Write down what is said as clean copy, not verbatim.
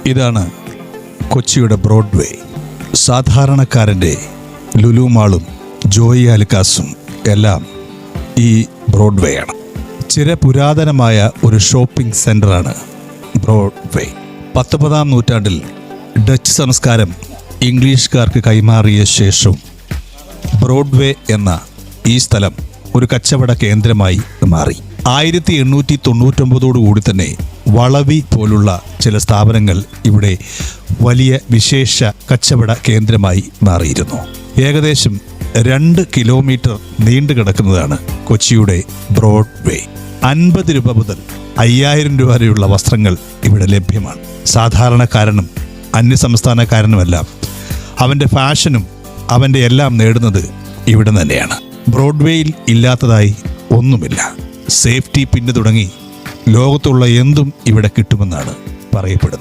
ഇതാണ് കൊച്ചിയുടെ ബ്രോഡ്വേ. സാധാരണക്കാരൻ്റെ ലുലു മാളും ജോയി ആലുക്കാസും എല്ലാം ഈ ബ്രോഡ്വേയാണ്. ചിരപുരാതനമായ ഒരു ഷോപ്പിംഗ് സെൻ്ററാണ് ബ്രോഡ്വേ. 19-ാം നൂറ്റാണ്ടിൽ ഡച്ച് സംസ്കാരം ഇംഗ്ലീഷുകാർക്ക് കൈമാറിയ ശേഷം ബ്രോഡ്വേ എന്ന ഈ സ്ഥലം ഒരു കച്ചവട കേന്ദ്രമായി മാറി. 1899 തന്നെ വളവി പോലുള്ള ചില സ്ഥാപനങ്ങൾ ഇവിടെ വലിയ വിശേഷ കച്ചവട കേന്ദ്രമായി മാറിയിരുന്നു. ഏകദേശം 2 കിലോമീറ്റർ നീണ്ടു കിടക്കുന്നതാണ് കൊച്ചിയുടെ ബ്രോഡ്വേ. 50 രൂപ മുതൽ 5000 രൂപ വരെയുള്ള വസ്ത്രങ്ങൾ ഇവിടെ ലഭ്യമാണ്. സാധാരണക്കാരനും അന്യസംസ്ഥാനക്കാരനുമെല്ലാം അവൻ്റെ ഫാഷനും അവൻ്റെ എല്ലാം നേടുന്നത് ഇവിടെ തന്നെയാണ്. ബ്രോഡ്വേയിൽ ഇല്ലാത്തതായി ഒന്നുമില്ല. സേഫ്റ്റി പിന്ന് തുടങ്ങി ലോകത്തുള്ള എന്തും ഇവിടെ കിട്ടുമെന്നാണ് പറയപ്പെടുന്നത്.